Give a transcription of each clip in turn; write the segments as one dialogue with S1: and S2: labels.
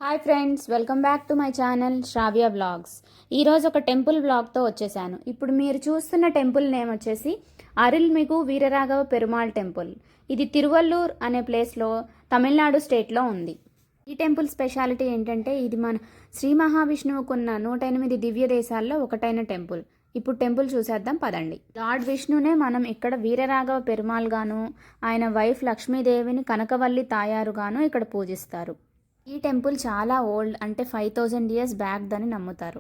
S1: Hi friends, welcome back to my channel Sravya blogs. ఈరోజు ఒక temple బ్లాగ్తో వచ్చేసాను. ఇప్పుడు మీరు చూస్తున్న టెంపుల్ నేమ్ వచ్చేసి అరుల్మిగు వీరరాఘవ పెరుమాళ్ టెంపుల్. ఇది తిరువల్లూర్ అనే ప్లేస్లో తమిళనాడు స్టేట్లో ఉంది. ఈ టెంపుల్ స్పెషాలిటీ ఏంటంటే ఇది మన శ్రీ మహావిష్ణువుకున్న 108 దివ్య దేశాల్లో ఒకటైన టెంపుల్. ఇప్పుడు టెంపుల్ చూసేద్దాం పదండి. లార్డ్ విష్ణునే మనం ఇక్కడ వీరరాఘవ పెరుమాళ్ గాను, ఆయన వైఫ్ లక్ష్మీదేవిని కనకవల్లి తాయారుగాను ఇక్కడ పూజిస్తారు. ఈ టెంపుల్ చాలా ఓల్డ్, అంటే 5000 ఇయర్స్ బ్యాక్ దని నమ్ముతారు.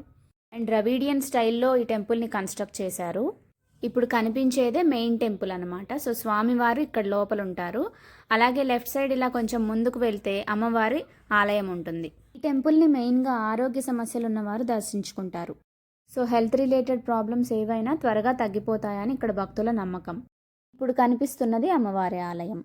S1: అండ్ ద్రవిడియన్ స్టైల్లో ఈ టెంపుల్ని కన్స్ట్రక్ట్ చేశారు. ఇప్పుడు కనిపించేదే మెయిన్ టెంపుల్ అనమాట. సో స్వామివారు ఇక్కడ లోపల ఉంటారు. అలాగే లెఫ్ట్ సైడ్ ఇలా కొంచెం ముందుకు వెళ్తే అమ్మవారి ఆలయం ఉంటుంది. ఈ టెంపుల్ని మెయిన్గా ఆరోగ్య సమస్యలు ఉన్నవారు దర్శించుకుంటారు. సో హెల్త్ రిలేటెడ్ ప్రాబ్లమ్స్ ఏవైనా త్వరగా తగ్గిపోతాయని ఇక్కడ భక్తుల నమ్మకం. ఇప్పుడు కనిపిస్తున్నది అమ్మవారి ఆలయం.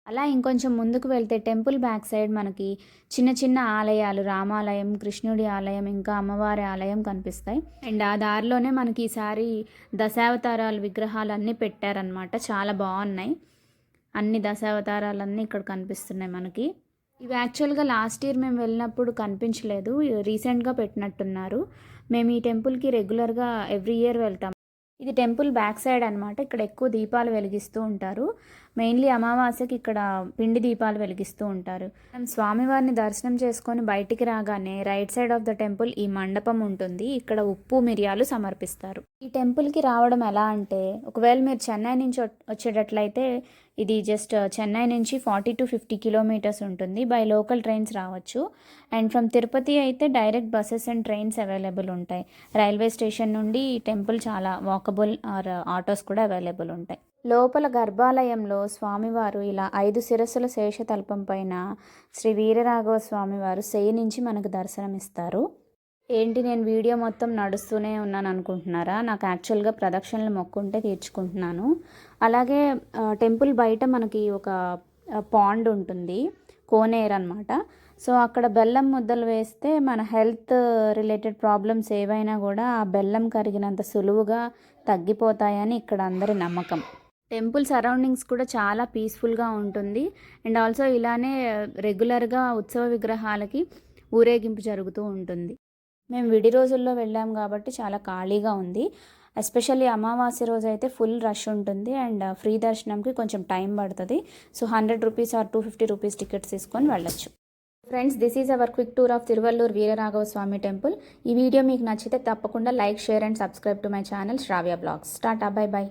S1: అలా ఇంకొంచెం ముందుకు వెళ్తే టెంపుల్ బ్యాక్ సైడ్ మనకి చిన్న చిన్న ఆలయాలు, రామాలయం, కృష్ణుడి ఆలయం, ఇంకా అమ్మవారి ఆలయం కనిపిస్తాయి. అండ్ ఆ దారిలోనే మనకి ఈసారి దశావతారాలు విగ్రహాలు అన్నీ పెట్టారనమాట. చాలా బాగున్నాయి. అన్ని దశావతారాలన్నీ ఇక్కడ కనిపిస్తున్నాయి మనకి. ఇవి యాక్చువల్గా లాస్ట్ ఇయర్ మేము వెళ్ళినప్పుడు కనిపించలేదు, రీసెంట్గా పెట్టినట్టున్నారు. మేము ఈ టెంపుల్కి రెగ్యులర్గా ఎవ్రీ ఇయర్ వెళ్తాం. ఇది టెంపుల్ బ్యాక్ సైడ్ అనమాట. ఇక్కడ ఎక్కువ దీపాలు వెలిగిస్తూ ఉంటారు. మెయిన్లీ అమావాస్యకి ఇక్కడ పిండి దీపాలు వెలిగిస్తూ ఉంటారు. మనం స్వామివారిని దర్శనం చేసుకొని బయటికి రాగానే right side of the temple ఈ మండపం ఉంటుంది. ఇక్కడ ఉప్పు మిరియాలు సమర్పిస్తారు. ఈ టెంపుల్కి రావడం ఎలా అంటే, ఒకవేళ మీరు చెన్నై నుంచి వచ్చేటట్లయితే ఇది జస్ట్ చెన్నై నుంచి 40 to 50 కిలోమీటర్స్ ఉంటుంది. బై లోకల్ ట్రైన్స్ రావచ్చు. అండ్ ఫ్రమ్ తిరుపతి అయితే direct buses and trains available ఉంటాయి. రైల్వే స్టేషన్ నుండి ఈ టెంపుల్ చాలా వాకబుల్ ఆర్ ఆటోస్ కూడా అవైలబుల్ ఉంటాయి. లోపల గర్భాలయంలో స్వామివారు ఇలా 5 శిరస్సుల శేషతల్పం పైన శ్రీ వీరరాఘవ స్వామివారు శయనించి మనకు దర్శనమిస్తారు. ఏంటి నేను వీడియో మొత్తం నడుస్తూనే ఉన్నాను అనుకుంటున్నారా? నాకు యాక్చువల్గా ప్రదక్షిణలు మొక్కుంటే తీర్చుకుంటున్నాను. అలాగే టెంపుల్ బయట మనకి ఒక పాండ్ ఉంటుంది, కోనేరు అనమాట. సో అక్కడ బెల్లం ముద్దలు వేస్తే మన హెల్త్ రిలేటెడ్ ప్రాబ్లమ్స్ ఏవైనా కూడా ఆ బెల్లం కరిగినంత సులువుగా తగ్గిపోతాయని ఇక్కడ అందరి నమ్మకం. టెంపుల్ సరౌండింగ్స్ కూడా చాలా పీస్ఫుల్గా ఉంటుంది. అండ్ ఆల్సో ఇలానే రెగ్యులర్గా ఉత్సవ విగ్రహాలకి ఊరేగింపు జరుగుతూ ఉంటుంది. మేము విడి రోజుల్లో వెళ్ళాం కాబట్టి చాలా ఖాళీగా ఉంది. ఎస్పెషల్లీ అమావాస్య రోజు అయితే ఫుల్ రష్ ఉంటుంది. అండ్ ఫ్రీ దర్శనంకి కొంచెం టైం పడుతుంది. So 100 rupees or 250 rupees tickets తీసుకొని వెళ్ళొచ్చు. Friends, this is our quick tour of Tiruvallur Veeraraghava Swamy temple. ఈ వీడియో మీకు నచ్చితే తప్పకుండా like, share and subscribe to my channel Sravya blogs. Tata, bye by.